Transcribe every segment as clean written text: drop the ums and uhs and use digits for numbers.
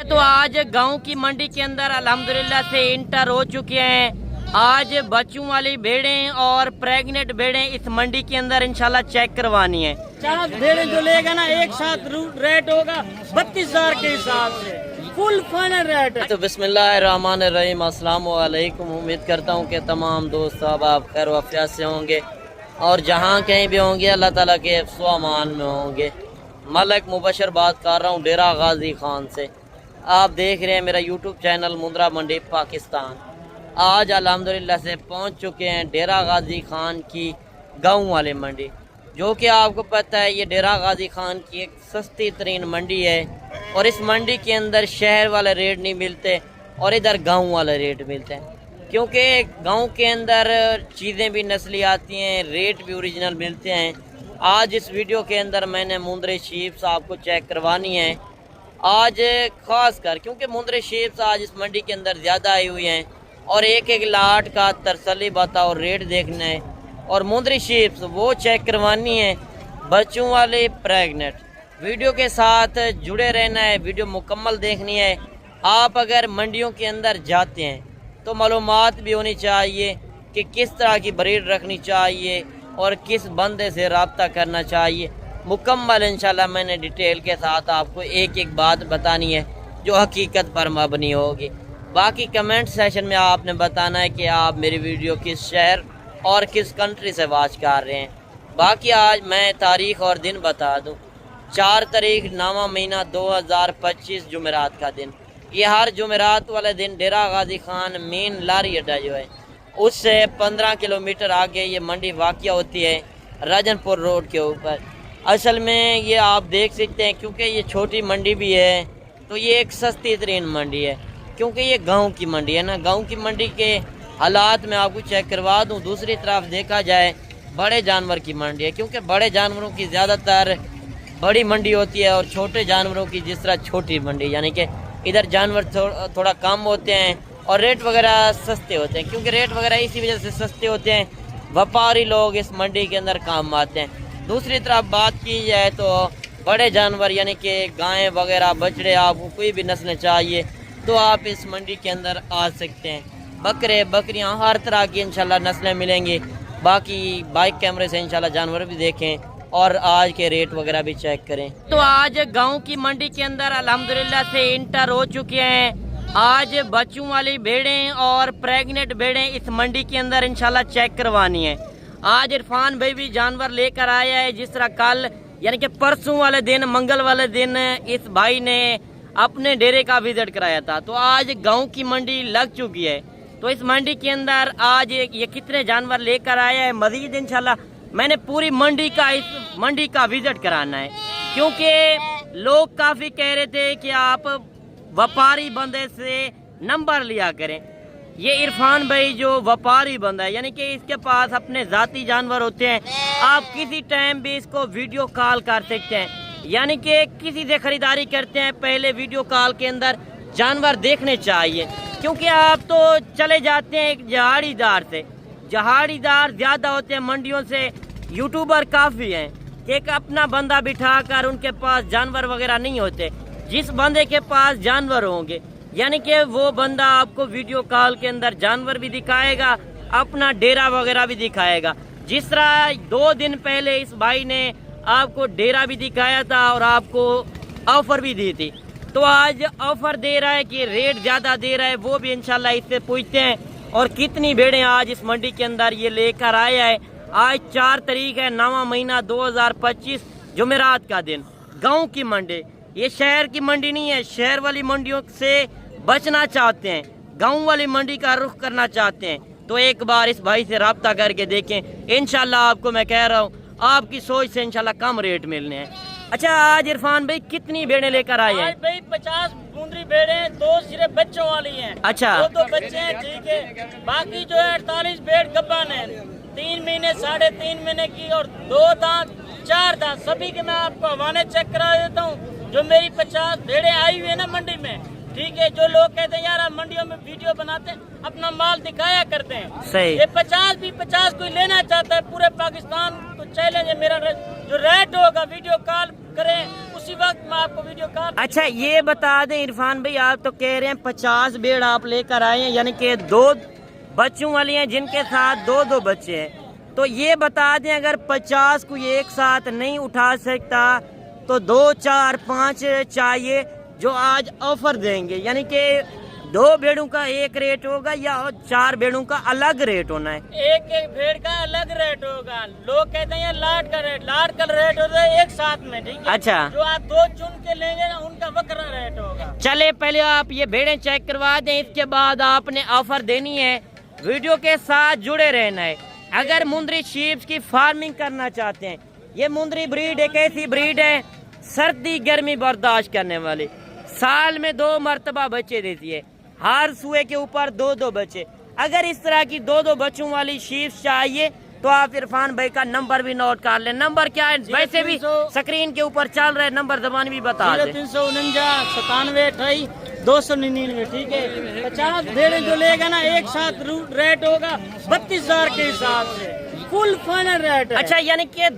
तो आज गांव की मंडी के अंदर अल्हम्दुलिल्लाह से इंटर हो चुके हैं। आज बच्चों वाली भेड़ें और प्रेग्नेंट भेड़ें इस मंडी के अंदर इंशाल्लाह चेक करवानी है। 50 भेड़ें जो लेगा ना एक साथ रेट होगा 32,000 के हिसाब से, फुल फाइनल रेट है। तो बिस्मिल्लाहिर्रहमानिर्रहीम, अस्सलाम वालेकुम। उम्मीद करता हूँ कि तमाम दोस्त साहब आप खैर वफियत से होंगे और जहाँ कहीं भी होंगे अल्लाह ताला के हिफ्ज़ व अमान में होंगे। मलक मुबशर बात कर रहा हूँ डेरा गाजी खान से। आप देख रहे हैं मेरा यूट्यूब चैनल मुंद्रा मंडी पाकिस्तान। आज अल्हम्दुलिल्लाह से पहुंच चुके हैं डेरा गाजी खान की गांव वाले मंडी, जो कि आपको पता है ये डेरा गाजी खान की एक सस्ती तरीन मंडी है और इस मंडी के अंदर शहर वाले रेट नहीं मिलते और इधर गांव वाले रेट मिलते हैं, क्योंकि गांव के अंदर चीज़ें भी नस्ली आती हैं, रेट भी ओरिजिनल मिलते हैं। आज इस वीडियो के अंदर मैंने मुंद्रे शीप्स आपको चेक करवानी है आज ख़ास कर, क्योंकि मुंद्रे शीप्स आज इस मंडी के अंदर ज़्यादा आई हुई हैं और एक एक लाट का तरसली बता और रेट देखना है और मुंद्री शीप्स वो चेक करवानी है बच्चों वाले प्रेग्नेंट। वीडियो के साथ जुड़े रहना है, वीडियो मुकम्मल देखनी है। आप अगर मंडियों के अंदर जाते हैं तो मालूमात भी होनी चाहिए कि किस तरह की ब्रीड रखनी चाहिए और किस बंदे से रब्ता करना चाहिए। मुकम्मल इंशाल्लाह मैंने डिटेल के साथ आपको एक एक बात बतानी है जो हकीकत पर मबनी होगी। बाकी कमेंट सेशन में आपने बताना है कि आप मेरी वीडियो किस शहर और किस कंट्री से वॉच कर रहे हैं। बाकी आज मैं तारीख़ और दिन बता दूं, 4 तारीख 9वां महीना 2025 जुमेरात का दिन। ये हर जुमेरात वाले दिन डेरा गाजी खान मेन लारी अड्डा जो है उससे 15 किलोमीटर आगे ये मंडी वाक़या होती है राजनपुर रोड के ऊपर। असल में ये आप देख सकते हैं, क्योंकि ये छोटी मंडी भी है तो ये एक सस्ती तरीन मंडी है, क्योंकि ये गांव की मंडी है ना। गांव की मंडी के हालात में आपको चेक करवा दूं। दूसरी तरफ देखा जाए बड़े जानवर की मंडी है, क्योंकि बड़े जानवरों की ज़्यादातर बड़ी मंडी होती है और छोटे जानवरों की जिस तरह छोटी मंडी, यानी कि इधर जानवर थोड़ा कम होते हैं और रेट वगैरह सस्ते होते हैं। क्योंकि रेट वगैरह इसी वजह से सस्ते होते हैं, व्यापारी लोग इस मंडी के अंदर काम आते हैं। दूसरी तरफ बात की जाए तो बड़े जानवर यानी कि गायें वगैरह बछड़े, आपको कोई भी नस्लें चाहिए तो आप इस मंडी के अंदर आ सकते हैं। बकरे बकरियां हर तरह की इंशाल्लाह नस्लें मिलेंगी। बाकी बाइक कैमरे से इंशाल्लाह जानवर भी देखें और आज के रेट वगैरह भी चेक करें। तो आज गांव की मंडी के अंदर अल्हम्दुलिल्लाह से इंटर हो चुके हैं। आज बच्चों वाली भेड़ें और प्रेग्नेंट भेड़ें इस मंडी के अंदर इंशाल्लाह चेक करवानी है। आज इरफान भाई भी जानवर लेकर आया है। जिस तरह कल यानी कि परसों वाले दिन, मंगल वाले दिन इस भाई ने अपने डेरे का विजिट कराया था, तो आज गांव की मंडी लग चुकी है। तो इस मंडी के अंदर आज ये कितने जानवर लेकर आया है, मजीद इंशाल्लाह मैंने पूरी मंडी का विजिट कराना है, क्योंकि लोग काफ़ी कह रहे थे कि आप व्यापारी बंदे से नंबर लिया करें। ये इरफान भाई जो व्यापारी बंदा है, यानी कि इसके पास अपने ज़ाती जानवर होते हैं, आप किसी टाइम भी इसको वीडियो कॉल कर सकते हैं। यानी कि किसी से ख़रीदारी करते हैं पहले वीडियो कॉल के अंदर जानवर देखने चाहिए, क्योंकि आप तो चले जाते हैं एक जहाड़ीदार से, जहाड़ीदार ज़्यादा होते हैं मंडियों से, यूट्यूबर काफ़ी हैं कि एक अपना बंदा बिठा कर उनके पास जानवर वगैरह नहीं होते। जिस बंदे के पास जानवर होंगे यानी कि वो बंदा आपको वीडियो कॉल के अंदर जानवर भी दिखाएगा, अपना डेरा वगैरह भी दिखाएगा। जिस तरह 2 दिन पहले इस भाई ने आपको डेरा भी दिखाया था और आपको ऑफ़र भी दी थी, तो आज ऑफ़र दे रहा है कि रेट ज़्यादा दे रहा है, वो भी इंशाल्लाह इससे पूछते हैं। और कितनी भेड़ें आज इस मंडी के अंदर ये लेकर आया है। आज 4 तारीख है 9वां महीना 2025 जुमेरात का दिन। गाँव की मंडी, ये शहर की मंडी नहीं है। शहर वाली मंडियों से बचना चाहते हैं, गांव वाली मंडी का रुख करना चाहते हैं, तो एक बार इस भाई से रब्ता करके देखें। इंशाल्लाह आपको मैं कह रहा हूँ आपकी सोच से इंशाल्लाह कम रेट मिलने हैं। अच्छा, आज इरफान भाई कितनी भेड़ें लेकर आए हैं? भाई 50 मुंद्री भेड़ें, 2 सिर्फ बच्चों वाली हैं। अच्छा, 2 बच्चे हैं, ठीक है। बाकी जो है 48 भेड़ गब्बान है, 3 महीने 3.5 महीने की और 2 दांत 4 दांत। सभी के मैं आपको हवाले चेक करा देता हूँ। जो मेरी 50 भेड़ें आई हुई है ना मंडी में, ठीक है। जो लोग कहते हैं यार आप मंडियों में वीडियो बनाते हैं, अपना माल दिखाया करते हैं। सही। ये 50 कोई लेना चाहता है, पूरे पाकिस्तान को चैलेंज है मेरा। जो रेट होगा वीडियो कॉल करें, उसी वक्त मैं आपको वीडियो कॉल। अच्छा ये बता दें इरफान भाई, आप तो कह रहे हैं 50 भेड़ आप लेकर आए हैं, यानी कि 2 बच्चों वाली हैं जिनके साथ 2 बच्चे हैं। तो ये बता दें अगर 50 को एक साथ नहीं उठा सकता तो 2, 4, 5 चाहिए जो आज ऑफर देंगे, यानी कि 2 भेड़ों का एक रेट होगा या 4 भेड़ों का अलग रेट होना है? एक भेड़ का अलग रेट होगा। लोग कहते हैं लाट का रेट होता है एक साथ में, ठीक है। अच्छा। जो आप 2 चुन के लेंगे ना, उनका बकरा रेट होगा। चले पहले आप ये भेड़ें चेक करवा दें, इसके बाद आपने ऑफर देनी है। वीडियो के साथ जुड़े रहना है। अगर मुंदरी शीप्स की फार्मिंग करना चाहते हैं, ये मुंदरी ब्रीड एक ऐसी ब्रीड है सर्दी गर्मी बर्दाश्त करने वाली, साल में 2 मरतबा बच्चे देती है, हर सूए के ऊपर 2 बच्चे। अगर इस तरह की 2 बच्चों वाली शीप्स चाहिए तो आप इरफान भाई का नंबर भी नोट कर लें। नंबर क्या है? वैसे भी स्क्रीन के ऊपर चल रहे नंबर, जबान भी बता दें। 0349 97 299, ठीक है। 50 भेड़ें जो लेगा ना, एक साथ रेट होगा 32,000 के हिसाब से, फुल फाइनल रेट है। अच्छा, यानी कि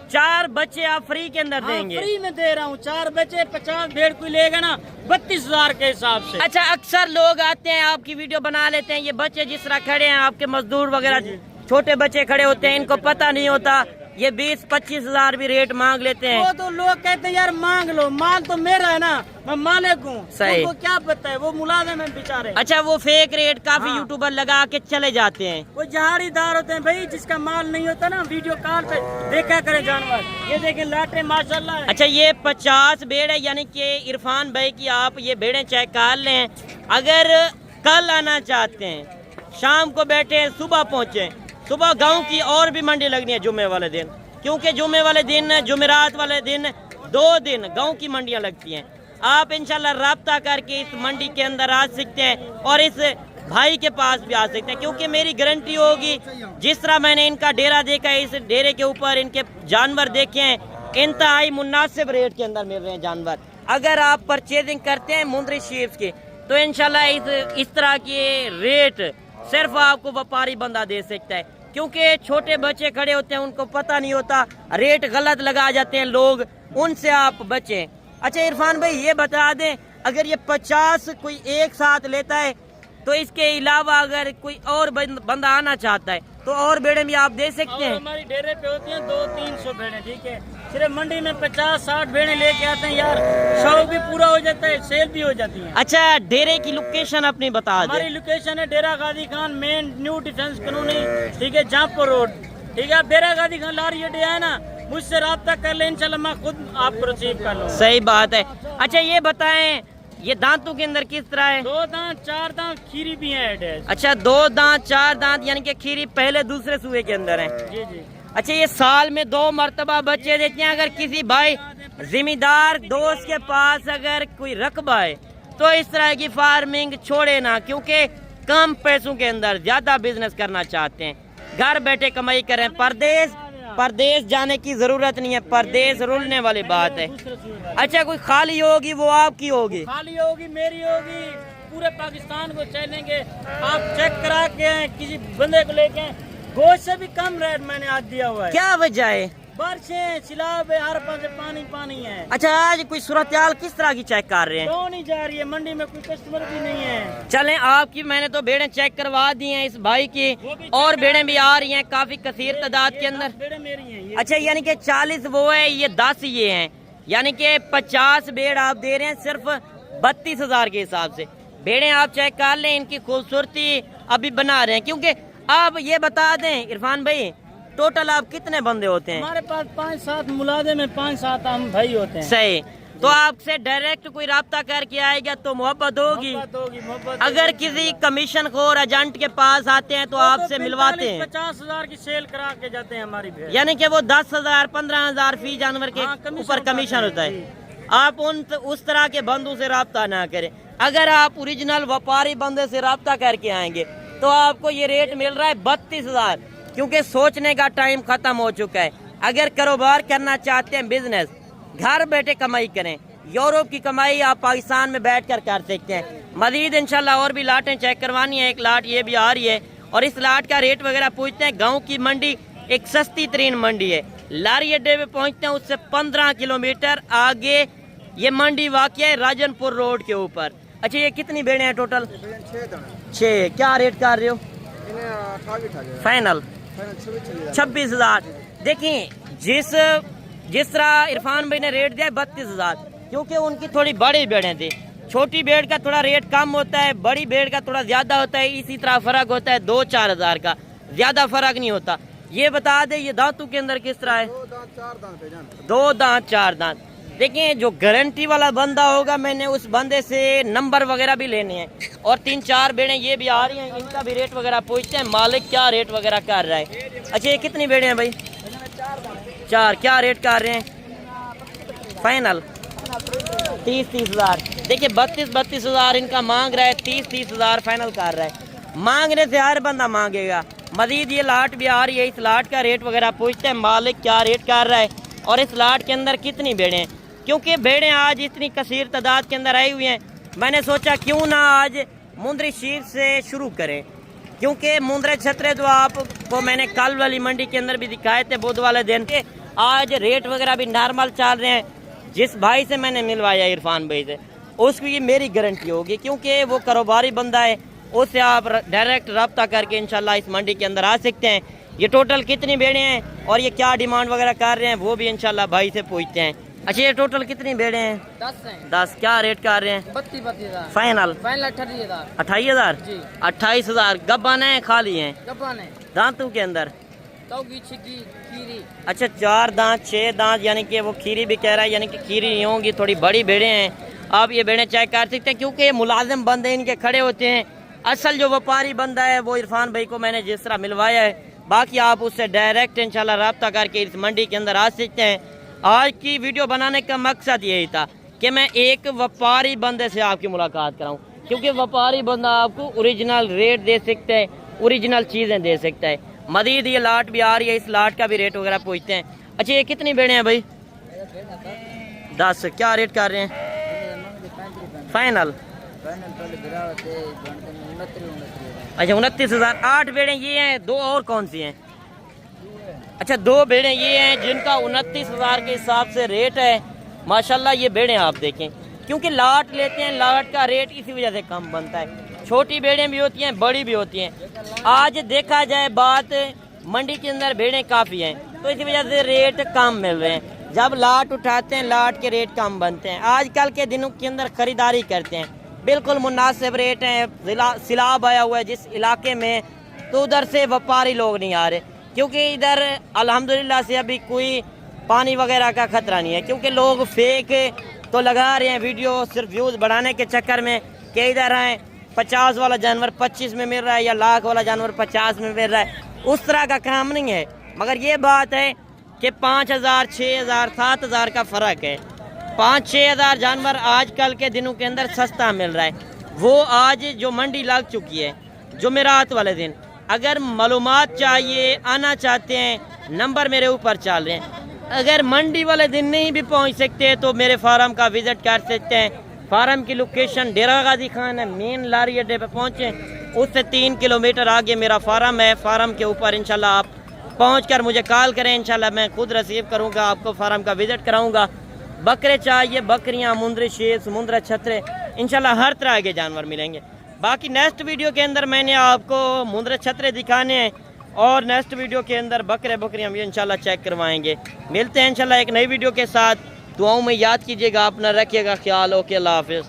4 बच्चे आप फ्री के अंदर देंगे? फ्री में दे रहा हूँ। 4 बच्चे 50 भेड़ कोई लेगा ना 32,000 के हिसाब से। अच्छा, अक्सर लोग आते हैं आपकी वीडियो बना लेते हैं, ये बच्चे जिस तरह खड़े हैं आपके मजदूर वगैरह छोटे बच्चे खड़े होते हैं, इनको पता नहीं होता, ये 20-25 हजार भी रेट मांग लेते हैं। वो तो लोग कहते हैं यार मांग लो, माल तो मेरा है ना, मैं मालिक हूँ। सही। वो क्या पता है, वो मुलाजिम है बेचारे। अच्छा, वो फेक रेट काफी हाँ। यूट्यूबर लगा के चले जाते हैं। वो जहाड़ीदार होते हैं भाई, जिसका माल नहीं होता ना, वीडियो कॉल पे देखा करे जानवर। ये देखें लाटे माशाल्लाह है। अच्छा, ये 50 भेड़ है, यानी कि इरफान भाई की आप ये भेड़ें चेक कर लें। अगर कल आना चाहते हैं, शाम को बैठे सुबह पहुँचे, सुबह गांव की और भी मंडी लगनी है जुम्मे वाले दिन, क्योंकि जुम्मे वाले दिन जुमेरात वाले दिन 2 दिन गांव की मंडियां लगती हैं। आप इंशाल्लाह राब्ता करके इस मंडी के अंदर आ सकते हैं और इस भाई के पास भी आ सकते हैं, क्योंकि मेरी गारंटी होगी जिस तरह मैंने इनका डेरा देखा है, इस डेरे के ऊपर इनके जानवर देखे हैं, इंतहाई मुनासिब रेट के अंदर मिल रहे हैं जानवर। अगर आप परचेजिंग करते हैं मुंदरी शीप्स की तो इंशाल्लाह इस तरह के रेट सिर्फ आपको व्यापारी बंदा दे सकता है, क्योंकि छोटे बच्चे खड़े होते हैं, उनको पता नहीं होता, रेट गलत लगा जाते हैं लोग, उनसे आप बचें। अच्छा इरफान भाई ये बता दें, अगर ये 50 कोई एक साथ लेता है तो इसके अलावा अगर कोई और बंदा आना चाहता है तो और भेड़ें भी आप दे सकते हैं? हमारी डेरे पे होती हैं 200-300 भेड़ें, ठीक है। सिर्फ मंडी में 50-60 भेड़ें लेके आते हैं यार, शौक भी पूरा हो जाता है, सेल भी हो जाती है। अच्छा, डेरे की लोकेशन अपनी बता दें। हमारी लोकेशन है Dera Ghazi Khan, main new defence colony, ठीक है, जहाँपुर रोड, ठीक है। डेरा गाजी खान लारी अड्डे है ना, मुझसे राब्ता कर ले, इंशाल्लाह मैं खुद आपको रिसीव कर लूँ। सही बात है। अच्छा ये बताएं, ये दांतों के अंदर किस तरह है? 2 दांत 4 दांत खीरी भी है। अच्छा, 2 दांत 4 दांत, यानी कि खीरी पहले दूसरे सूए के अंदर है। जी जी। अच्छा, ये साल में 2 मरतबा बच्चे देते हैं। अगर किसी भाई जिम्मेदार दोस्त के पास अगर कोई रकबा है तो इस तरह की फार्मिंग छोड़े ना, क्योंकि कम पैसों के अंदर ज्यादा बिजनेस करना चाहते हैं, घर बैठे कमाई करें। परदेश जाने की जरूरत नहीं है, परदेश रुलने वाली बात है। अच्छा, कोई खाली होगी वो आपकी होगी? खाली होगी, मेरी होगी, पूरे पाकिस्तान को चलेंगे। आप चेक करा के किसी बंदे को लेके, गोश्त से भी कम रेट मैंने आज दिया हुआ है। क्या वजह है? बारिशें, सिलाब है, हर पास पानी पानी है। अच्छा, आज कोई सूरत हाल किस तरह की चेक कर रहे हैं? क्यों नहीं जा रही है, मंडी में कोई कस्टमर भी नहीं है। चलें, आपकी मैंने तो भेड़ें चेक करवा दी हैं इस भाई की, और भेड़ें भी आ रही हैं काफी कसीर तादाद के अंदर। भेड़ें मेरी हैं ये। अच्छा, यानी कि 40 वो है, ये 10 ये हैं, यानी कि 50 भेड़ आप दे रहे हैं सिर्फ 32,000 के हिसाब से। भेड़ें आप चेक कर लें, इनकी खूबसूरती अभी बना रहे हैं। क्योंकि आप ये बता दें इरफान भाई, टोटल आप कितने बंदे होते हैं? हमारे पास 5-7 मुलाजिम हैं, 5-7 हम भाई होते हैं। सही। तो आपसे डायरेक्ट कोई राब्ता करके आएगा तो मोहब्बत होगी। अगर किसी कमीशन खोर एजेंट के पास आते हैं तो आपसे मिलवाते हैं। 50,000 की सेल करा के जाते हैं हमारी भेड़, यानी कि वो 10,000 15,000 फी जानवर के ऊपर कमीशन होता है। आप उस तरह के बंदों से राब्ता ना करें। अगर आप ओरिजिनल व्यापारी बंदे से राब्ता करके आएंगे तो आपको ये रेट मिल रहा है 32,000, क्योंकि सोचने का टाइम खत्म हो चुका है। अगर कारोबार करना चाहते हैं, बिजनेस, घर बैठे कमाई करें, यूरोप की कमाई आप पाकिस्तान में बैठकर कर सकते हैं। मजीद इंशाल्लाह और भी लाटें चेक करवानी है, एक लाट ये भी आ रही है और इस लाट का रेट वगैरह पूछते हैं। गाँव की मंडी एक सस्ती तरीन मंडी है, लारी अड्डे पे पहुँचते हैं उससे 15 किलोमीटर आगे ये मंडी वाक़ है राजनपुर रोड के ऊपर। अच्छा ये कितनी भेड़ें हैं टोटल? 6। क्या रेट कर रहे हो? फाइनल 26,000। देखिए जिस तरह इरफान भाई ने रेट दिया 32,000, क्योंकि उनकी थोड़ी बड़ी भेड़ें थी। छोटी भेड़ का थोड़ा रेट कम होता है, बड़ी भेड़ का थोड़ा ज्यादा होता है, इसी तरह फर्क होता है 2-4 हज़ार का, ज्यादा फर्क नहीं होता। ये बता दे ये दांतों के अंदर किस तरह है? 2 दांत 4 दांत। देखिए जो गारंटी वाला बंदा होगा, मैंने उस बंदे से नंबर वगैरह भी लेने हैं। और 3-4 भेड़ें ये भी आ रही हैं, इनका भी रेट वगैरह पूछते हैं मालिक क्या रेट वगैरह कर रहा है। अच्छा ये कितनी भेड़ें हैं भाई? 4। क्या रेट कर रहे हैं फाइनल? 30,000। देखिए 32,000 इनका मांग रहा है, 30,000 फाइनल कर रहा है। मांगने से हर बंदा मांगेगा। मजीद ये लाट भी आ रही है, इस लाट का रेट वगैरह पूछते हैं मालिक क्या रेट कर रहा है और इस लाट के अंदर कितनी भेड़ें हैं। क्योंकि भेड़ें आज इतनी कसीर तादाद के अंदर आई हुई हैं, मैंने सोचा क्यों ना आज मुंद्री शीर से शुरू करें, क्योंकि मुंद्रे छतरे जो आपको मैंने कल वाली मंडी के अंदर भी दिखाए थे बुध वाले दिन के, आज रेट वगैरह भी नॉर्मल चल रहे हैं। जिस भाई से मैंने मिलवाया इरफान भाई से, उसकी मेरी गारंटी होगी क्योंकि वो कारोबारी बंदा है, उससे आप डायरेक्ट रब्ता करके इंशाल्लाह इस मंडी के अंदर आ सकते हैं। ये टोटल कितनी भेड़ें हैं और ये क्या डिमांड वगैरह कर रहे हैं वो भी इंशाल्लाह भाई से पूछते हैं। अच्छा ये टोटल कितनी भेड़ें हैं? 10 हैं। 10। क्या रेट कर रहे हैं? 32,000 फाइनल? 28,000। जी 28,000। गब्बान है खाली हैं? गब्बान है। दांतों के अंदर? खीरी। अच्छा 4 दांत 6 दांत, यानी कि वो खीरी भी कह रहा है, यानी कि खीरी नहीं होंगी, थोड़ी बड़ी भेड़ें हैं। आप ये भेड़ें चेक कर सकते हैं क्योंकि ये मुलाजिम बंदे इनके खड़े होते हैं। असल जो व्यापारी बंदा है वो इरफान भाई को मैंने जिस तरह मिलवाया है, बाकी आप उससे डायरेक्ट इंशाल्लाह रब्ता करके इस मंडी के अंदर आ सकते हैं। आज की वीडियो बनाने का मकसद यही था कि मैं एक व्यापारी बंदे से आपकी मुलाकात कराऊं, क्योंकि व्यापारी बंदा आपको ओरिजिनल रेट दे सकता है, ओरिजिनल चीज़ें दे सकता है। मजीद ये लाट भी आ रही है, इस लाट का भी रेट वगैरह पूछते हैं। अच्छा ये कितनी भेड़ें हैं भाई? 10। क्या रेट कर रहे हैं फाइनल? अच्छा 29,000। 8 भेड़ें ये हैं, 2 और कौन सी हैं? अच्छा 2 भेड़ें ये हैं जिनका 29,000 के हिसाब से रेट है। माशाल्लाह ये भेड़ें आप देखें, क्योंकि लाट लेते हैं, लाट का रेट इसी वजह से कम बनता है। छोटी भेड़ें भी होती हैं, बड़ी भी होती हैं। आज देखा जाए बात मंडी के अंदर भेड़ें काफ़ी हैं, तो इसी वजह से रेट कम मिल रहे हैं। जब लाट उठाते हैं लाट के रेट कम बनते हैं। आजकल के दिनों के अंदर ख़रीदारी करते हैं, बिल्कुल मुनासिब रेट हैं। सिलाब आया हुआ है जिस इलाके में, तो उधर से व्यापारी लोग नहीं आ रहे, क्योंकि इधर अल्हम्दुलिल्लाह से अभी कोई पानी वगैरह का खतरा नहीं है। क्योंकि लोग फेक तो लगा रहे हैं वीडियो सिर्फ व्यूज़ बढ़ाने के चक्कर में कि इधर आए 50 वाला जानवर 25 में मिल रहा है या लाख वाला जानवर 50 में मिल रहा है। उस तरह का काम नहीं है, मगर ये बात है कि 5,000 6,000 7,000 का फ़र्क है। 5-6 हज़ार जानवर आजकल के दिनों के अंदर सस्ता मिल रहा है। वो आज जो मंडी लग चुकी है जुमेरात वाले दिन, अगर मालूमात चाहिए आना चाहते हैं, नंबर मेरे ऊपर चल रहे हैं। अगर मंडी वाले दिन नहीं भी पहुंच सकते तो मेरे फार्म का विज़िट कर सकते हैं। फार्म की लोकेशन डेरा गाजी खान है, मेन लारी अड्डे पे पहुंचे, उससे 3 किलोमीटर आगे मेरा फार्म है। फार्म के ऊपर इंशाल्लाह आप पहुंचकर मुझे कॉल करें, इंशाल्लाह मैं खुद रिसीव करूंगा, आपको फार्म का विज़िट कराऊंगा। बकरे चाहिए, बकरियां, मुंद्री शेर, समुद्र छतरे, इंशाल्लाह हर तरह के जानवर मिलेंगे। बाकी नेक्स्ट वीडियो के अंदर मैंने आपको मुंद्री छतरे दिखाने हैं और नेक्स्ट वीडियो के अंदर बकरे बकरियां भी इंशाल्लाह चेक करवाएंगे। मिलते हैं इंशाल्लाह एक नई वीडियो के साथ। दुआओं में याद कीजिएगा, अपना रखिएगा ख्याल। ओके, अल्लाह हाफिज़।